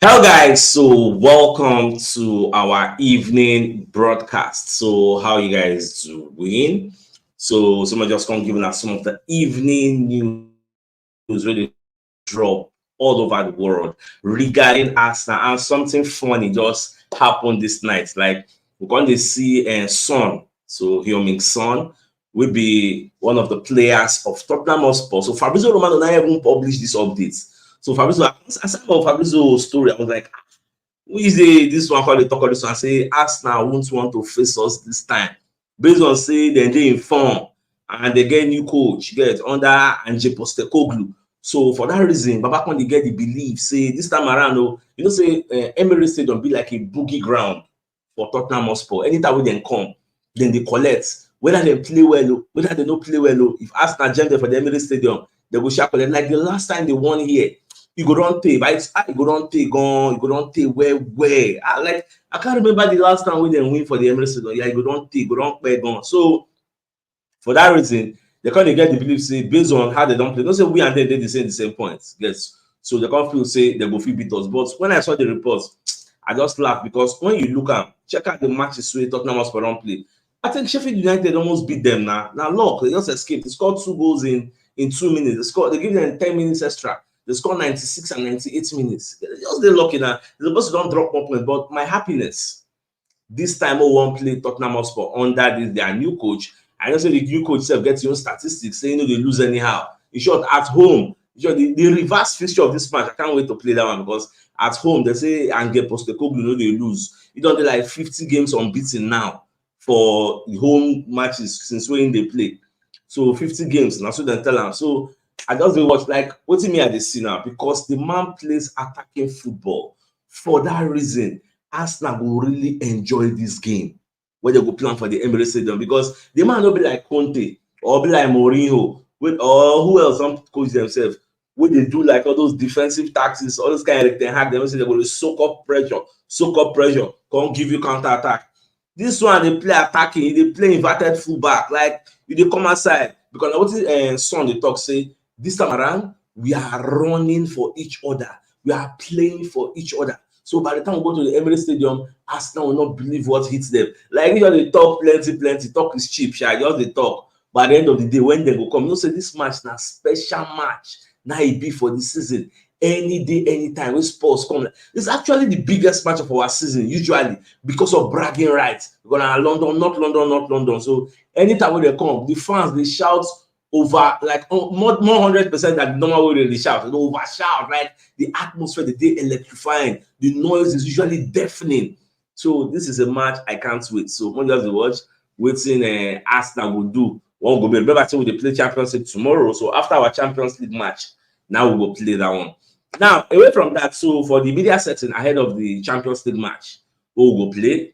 Hello, guys. So, welcome to our evening broadcast. So, how you guys doing? So, someone just come giving us some of the evening news really drop all over the world regarding Arsenal, and something funny just happened this night. Like we're going to see Son, so Heung-min Son will be one of the players of Tottenham Hotspur. So Fabrizio Romano not even published this update. So Fabrizio, as I saw Fabrizio's story, I was like, who is this one called the talk of this one? Say Arsenal won't want to face us this time. Based on say they inform and they get new coach, get under Ange Postecoglou. So for that reason, Baba Conde get the belief say this time around, say Emirates Stadium be like a boogie ground for Tottenham Hotspur. Anytime when they come, then they collect. Whether they play well, whether they don't play well, if Arsenal jam them for the Emirates Stadium, they go sharp collect. Like the last time they won here, you go don tey, but you go don tey gone, you go don tey well. I can't remember the last time when they win for the Emirates Stadium. Yeah, you go don tey, you go don pay gone. So for that reason, they kind of get the belief say based on how they don't play. Don't say we and them they say the same points. Yes. So they can't feel say they go feel beat us. But when I saw the reports, I just laughed because when you look at check out the matches where Tottenham Hotspur don't play. I think Sheffield United almost beat them now. Now look, they just escaped. They scored 2 goals in 2 minutes. They give them 10 minutes extra. They scored 96 and 98 minutes. They just they're lucky now. They're supposed to don't drop 1 point. But my happiness this time I won't play Tottenham Hotspur under this their new coach. I know say the new coach self gets your own statistics saying they lose anyhow. In short, at home, the reverse fixture of this match, I can't wait to play that one because at home they say Ange Postecoglou they lose. You don't do like 50 games unbeaten now for the home matches since when they play. So 50 games, now so they tell them. So I just dey watch like wetin me I dey see now because the man plays attacking football. For that reason, Arsenal go really enjoy this game when they go plan for the Emirates Stadium because the man no be like Conte or be like Mourinho or who else some coach themselves wey dey do like all those defensive tactics, all those kind of Ten Hag dem say they go dey soak up pressure, come give you counter attack. This one dey play attacking, e dey play inverted fullback like you dey come outside because na wetin Son dey talk say this time around we are running for each other, we are playing for each other. So by the time we go to the Emirates Stadium, Arsenal will not believe what hits them. Like you just dey talk plenty, talk is cheap, sha. Just dey talk. But at the end of the day, when they go come, you know say this match na special match. Na e be for the season. Any day, anytime when Spurs come, it's actually the biggest match of our season usually because of bragging rights. Because na London, not London. So anytime when they come, the fans they shout over like more 100% than the normal way they shout. They over shout, right? The atmosphere, the day electrifying, the noise is usually deafening. So this is a match I can't wait. So when just watch, waiting Arsenal will do. One go be remember say we dey play Champions League tomorrow. So after our Champions League match, now we will play that one. Now away from that, so for the media setting ahead of the Champions League match, we will go play.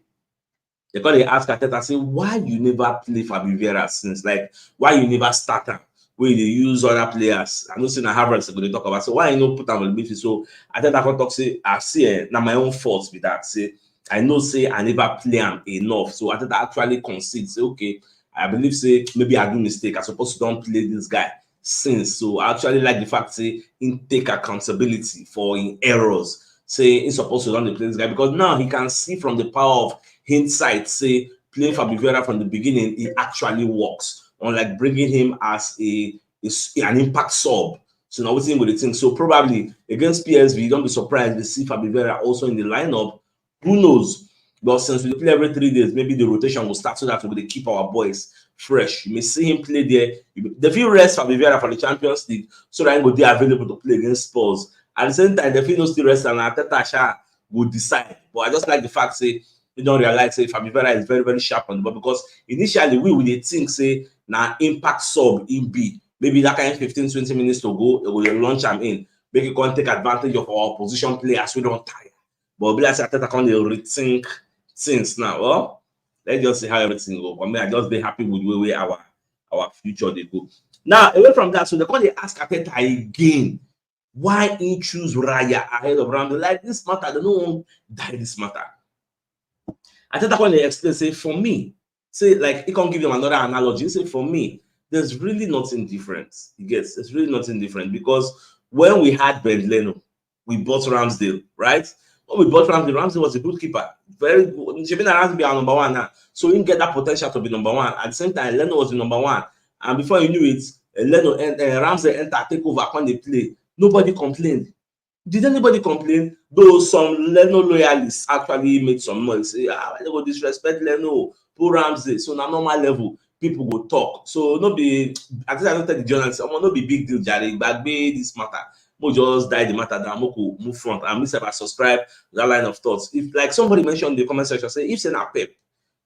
They call they ask Ateta say why you never play Fabio Vieira since like why you never start am wey dey use other players. I know say na Havertz go dey talk about so why you no put am on the midfield. So Ateta come talk say I see na my own fault be that say I know say I never play am enough. So Ateta actually concede say okay I believe say maybe I do mistake I suppose to don play this guy since. So I actually like the fact say him take accountability for him errors. Say he's supposed to don dey play this guy because now he can see from the power of hindsight say playing Fabio Vieira from the beginning it actually works unlike bringing him as an impact sub. So now wetin go dey think. So probably against PSV don't be surprised to see Fabio Vieira also in the lineup. Who knows? But since we play every 3 days, maybe the rotation will start so that we will keep our boys fresh. You may see him play there. They feel rest Fabio Vieira for the Champions League so that he will be available to play against Spurs. At the same time, they feel no still rest and Arteta will decide. But I just like the fact say you don't realize say Fabio Vieira is very sharp on the ball because initially we dey think say na impact sub in be maybe that kind of 15-20 minutes to go they will launch him in make you come take advantage of our opposition players we don't tire. But be like say Arteta come dey rethink things now. Well, let's just see how everything go. I mean, I just be happy with the way our future they go. Now away from that, so they come dey ask Arteta again why he choose Raya ahead of Ramsey. Like this matter, they don't die this matter. Ateta when they explain, say for me, say like he can't give them another analogy. Say for me, there's really nothing different. He gets there's really nothing different because when we had Ben Leno, we bought Ramsdale, right? When we bought Ramsdale, Ramsdale was a good keeper. Very good. She been around to be our number one now. So he didn't get that potential to be number one. At the same time, Leno was the number one. And before you knew it, Leno and Ramsdale enter, take over when they play. Nobody complained. Did anybody complain? Though some Leno loyalists actually made some noise. Say, they go disrespect Leno, poor Ramsdale. So na normal level, people go talk. So no be, I think I don't tell the journalists, no be big deal, Jare. Gbagbe this matter. Mo just die the matter down. Mo go move front. And myself, I subscribe to that line of thoughts. If like somebody mentioned in the comment section, say if say na Pep,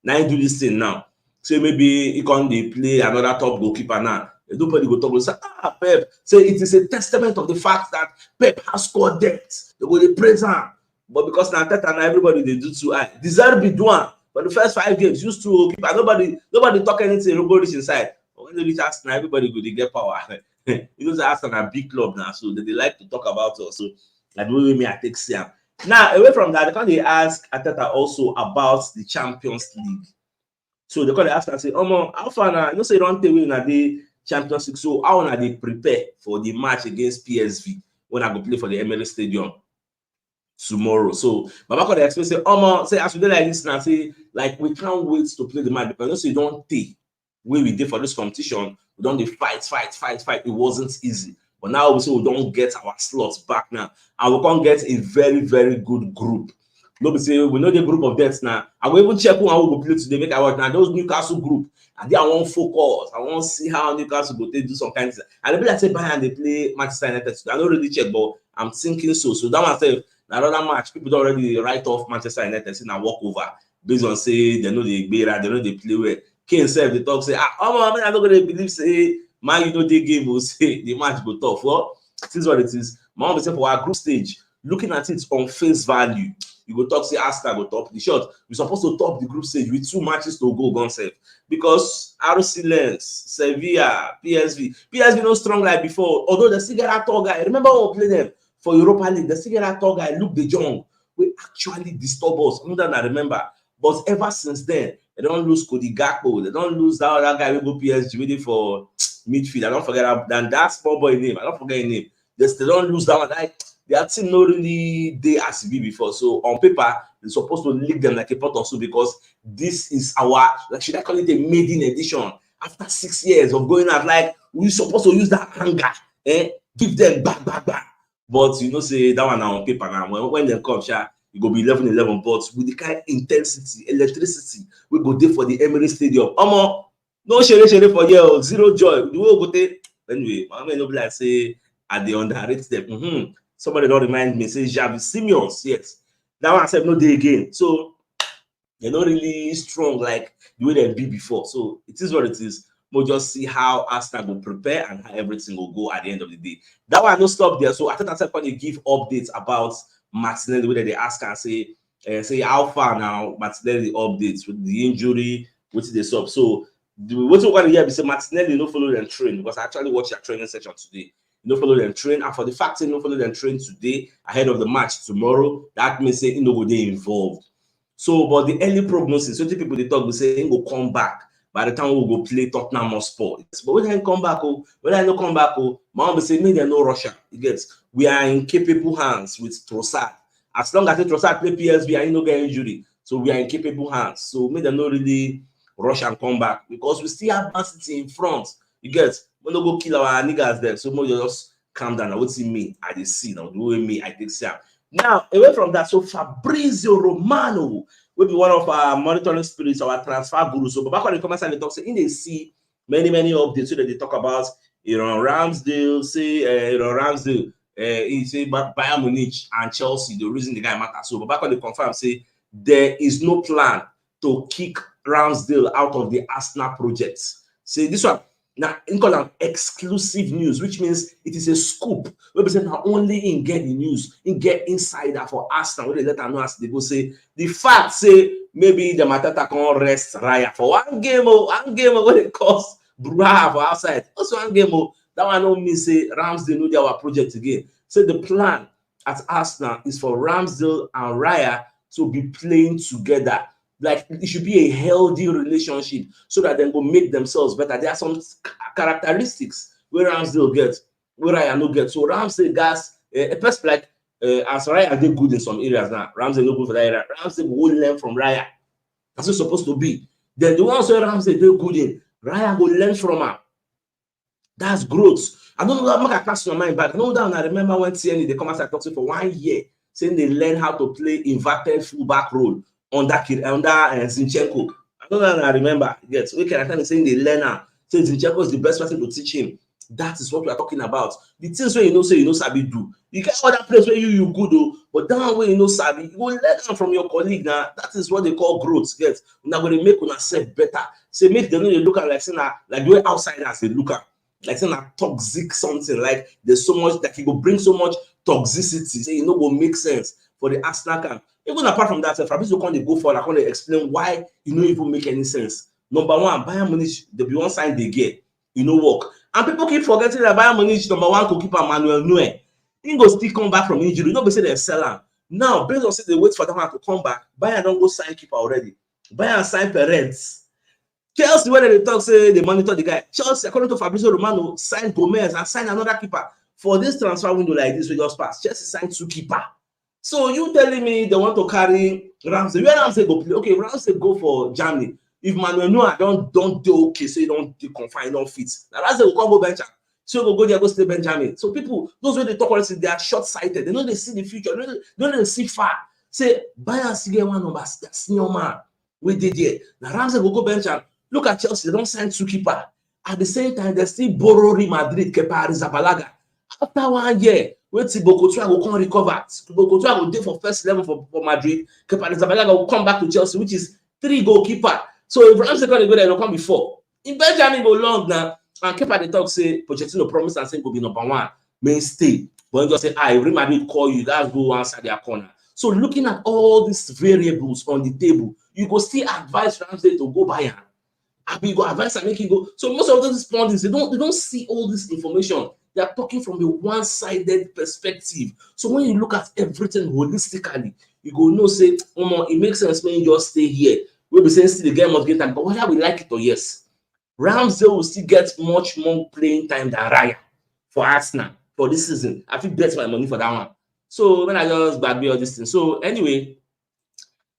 now you do this thing now. Say maybe he can dey play another top goalkeeper now. Nobody go talk go say, Pep. Say it is a testament of the fact that Pep has scored depth. They go dey praise am. But because na Teta na everybody dey do too high. Deserve be do am. But the first 5 games, used to goalkeeper. Nobody talk anything, nobody reach inside. But when they reach Arsenal, everybody go dey get power. You know, say Arsenal na big club now, so they like to talk about us. So like the way me I take see am. Now, away from that, they can ask Ateta also about the Champions League. So they can ask and say, how far now? You know, say don't take away na the Champions League. So how na they prepare for the match against PSV when I go play for the Emirates Stadium tomorrow? So Baba can explain say, say as we do like this now, say like we can't wait to play the match because you know, so you don't take where we did for this competition. We don't fight. It wasn't easy. But now we don't get our slots back now. And we can't get a very, very good group. Nobody say we know the group of deaths now. I will even check who I will play today. Make I watch now those Newcastle group. And they I want focus. I want to see how Newcastle go do some kind of thing. And they be like say Bayern they play Manchester United. I don't really check, but I'm thinking so. So that myself, another match, people don't already write off Manchester United saying I walk over based on say they know they better, they know they play well. Kane said they talk say, I'm not gonna believe say man, you know the game will say the match go tough. Well, it is what it is. My mom say for our group stage, looking at it on face value, you go talk say Arsenal go top the shot. We're supposed to top the group stage with 2 matches to go gun save because RC Lens, Sevilla, PSV no strong like before. Although they still get a tall guy. Remember when we played them for Europa League? They still get a tall guy, Luke De Jong. We actually disturb us. More than I remember. But ever since then, they don't lose Cody Gakpo. They don't lose that other guy who go PSG waiting for midfield. I don't forget that small boy name. I don't forget his name. They don't lose that one. Like, their team not really they as be before. So on paper, they're supposed to lick them like a pot or so because this is our, like, should I call it a maiden edition? After 6 years of going out, like we're supposed to use that anger, give them back. But you know, say that one now on paper now. When they come, it go be 11-11, but with the kind of intensity, electricity, we go there for the Emirates Stadium. No share for you, zero joy. We will go there. Anyway, I mean, nobody like say at the underrated them. Somebody don't remind me, say Javi Simeons, yes. That one I said no day again. So they're not really strong like the way they be before. So it is what it is. We'll just see how Arsenal will prepare and how everything will go at the end of the day. That one no stop there. So I think that's when you give updates about Martinelli, whether they ask and say how far now Martinelli updates with the injury, which they sub. So what we're going to hear is say Martinelli no follow them train because I actually watched their training session today. No follow them train, and for the fact that no follow them train today ahead of the match tomorrow, that means say no go they involved. So, but the early prognosis, so the people they talk will say he will come back by the time we go play Tottenham Hotspur. But when I come back, when I no come back, mom will say maybe no Russia. It gets we are in capable hands with Trossard. As long as the Trossard play PSV and he no get injury, so we are in capable hands. So maybe they no really rush and come back because we still have Man City in front. You get we no go kill our niggas there. So we just calm down. What's in me? I did see now. The way me I take see. Now away from that, so Fabrizio Romano will be one of our monitoring spirits, our transfer gurus. So back when the comments and they talk, say in they see many updates so that they talk about Ramsdale, say Ramsdale, he say Bayern Munich and Chelsea, the reason the guy matter. So back when they confirm, say there is no plan to kick Ramsdale out of the Arsenal project. Say this one now in call them exclusive news, which means it is a scoop. We say not only in get the news, in get insider for Arsenal, where they let them know as they go say the fact say maybe the Matata can rest Raya for one game when it costs Bruha for outside. Also one game, that one don't mean say Ramsdale know their project again. So the plan at Arsenal is for Ramsdale and Raya to be playing together. Like it should be a healthy relationship so that they go make themselves better. There are some characteristics where Ramsdale gets, where Raya no get. So Ramsdale gas a person like as Raya did good in some areas now, Ramsey no good for that area. Ramsey will learn from Raya. That's what it's supposed to be. Then the ones where Ramsey did good in, Raya will learn from her. That's growth. I don't know that make a cast in my mind back. I know that I remember when TNE they come outside talking for 1 year, saying they learn how to play inverted fullback role under Zinchenko. I don't know that I remember. Yes, we can attend saying they learn how. Say Zinchenko is the best person to teach him. That is what we are talking about. The things where you know say you know Sabi do. You get other place where you good though, but that way you know Sabi, you will learn from your colleague now. That is what they call growth. Get now going to make yourself better. Say make them know they look at like saying like the way outsiders they look at. Like saying a toxic something, like there's so much that he will bring so much toxicity, say you know will make sense for the Arsenal camp. Even apart from that, Fabrizio can't go forward, I can't explain why you know even make any sense. Number one, Bayern Munich, the be one sign they get, you know work. And people keep forgetting that Bayern Munich number one goalkeeper Manuel Neuer. He go still come back from injury. Nobody say they sell him. Now, based on say they wait for that one to come back, Bayern don't go sign keeper already. Bayern sign Perez. Chelsea, when they talk, say they monitor the guy. Chelsea, according to Fabrizio Romano, signed Gomez and signed another keeper. For this transfer window like this, we just passed. Chelsea signed 2 keepers. So you telling me they want to carry Ramsey? Where Ramsey go play? Okay, Ramsey go for Germany. If Manuel Neuer don't do okay, so you don't confine, don't fit. Now Ramsey will come go bench. So go there, go stay Benjamin. So people, those when they talk about it, they are short-sighted. They know they see the future. They know they see far. Say, Bayern see get one number, senior man. We did it. Now Ramsey will go bench. Look at Chelsea, they don't sign 2 keepers. At the same time, they still borrow Real Madrid, Kepa Arrizabalaga. After 1 year, when Thibaut Courtois will come recover, Thibaut Courtois will do for first level for Madrid, Kepa Arrizabalaga will come back to Chelsea, which is 3 goalkeeper. So if Ramsey can go there, they'll come before. In Benjamin go long now, and Kepa the talk say Pochettino promise and say go be number 1 mainstay. But you just say, Real Madrid call you, guys go answer their corner. So looking at all these variables on the table, you go still advise Ramsey to go Bayern. You go advance and make it go. So most of those pundits, they don't see all this information. They are talking from a one-sided perspective. So when you look at everything holistically, you go know say, it makes sense when you just stay here. We'll be saying still the game must get time, but whether we like it or yes, Ramsey will still get much more playing time than Raya for Arsenal for this season. I think bet my money for that one. So when I just bad all this thing. So anyway,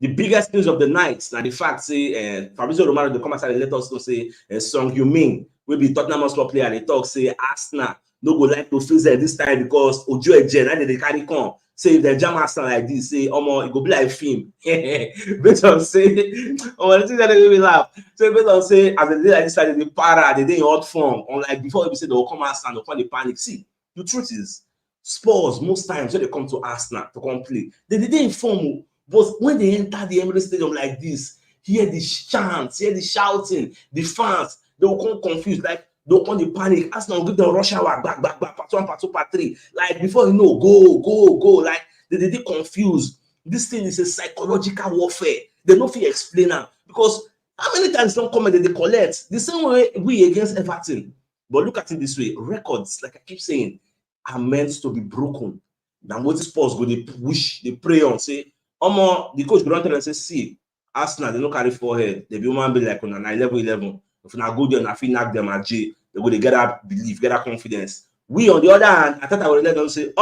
the biggest news of the night now the fact say Fabrizio Romano they come outside and let us know say Song Heung-min will be Tottenham Hotspur player. They talk say Arsenal no go like to face them this time because Ojo Ejen and they carry come. Say if they jam Arsenal like this, say it go be like film. Based on say the thing that they will laugh. So based on say as they did like this time they para, they did in hot form. Unlike before we say they will come Arsenal, they'll come the panic. See, the truth is Spurs most times when they come to Arsenal to come play, they didn't inform. But when they enter the Emirates Stadium like this, hear the chants, hear the shouting, the fans, they will come confused, like they'll come the panic. Arsenal will give them rush hour, back, part 1, part 2, part 3. Like before you know, go. Like they confused. This thing is a psychological warfare. They don't feel explain now. Because how many times don't come and they collect? The same way we against Everton. But look at it this way: records, like I keep saying, are meant to be broken. Now what the Spurs go, they wish, they pray on, say, the coach go down tell and say, see, Arsenal, they don't carry forehead. They be human be like on 11-11. If I go there and I feel knock them at J, they go, they get that belief, get that confidence. We, on the other hand, I thought I would let them say,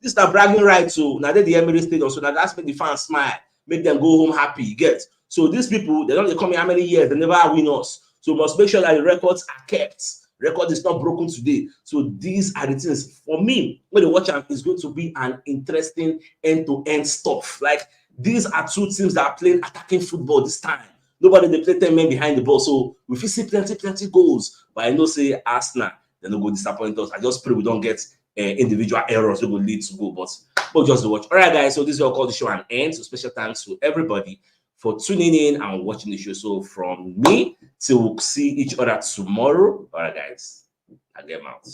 this is a bragging right. So now they the Emirates Stadium, so now that's make the fans smile, make them go home happy, get. So these people, they don't come here how many years, they never win us. So we must make sure that the records are kept. Record is not broken today. So these are the things. For me, when they watch them, it's going to be an interesting end-to-end stuff. Like, these are 2 teams that are playing attacking football this time. Nobody, they play 10 men behind the ball. So we feel see plenty goals. But I know, say, Arsenal, they're not going to disappoint us. I just pray we don't get individual errors that will lead to goal. But we'll just watch. All right, guys. So this will call the show an end. So special thanks to everybody for tuning in and watching the show. So from me till we'll see each other tomorrow. All right, guys, I get out.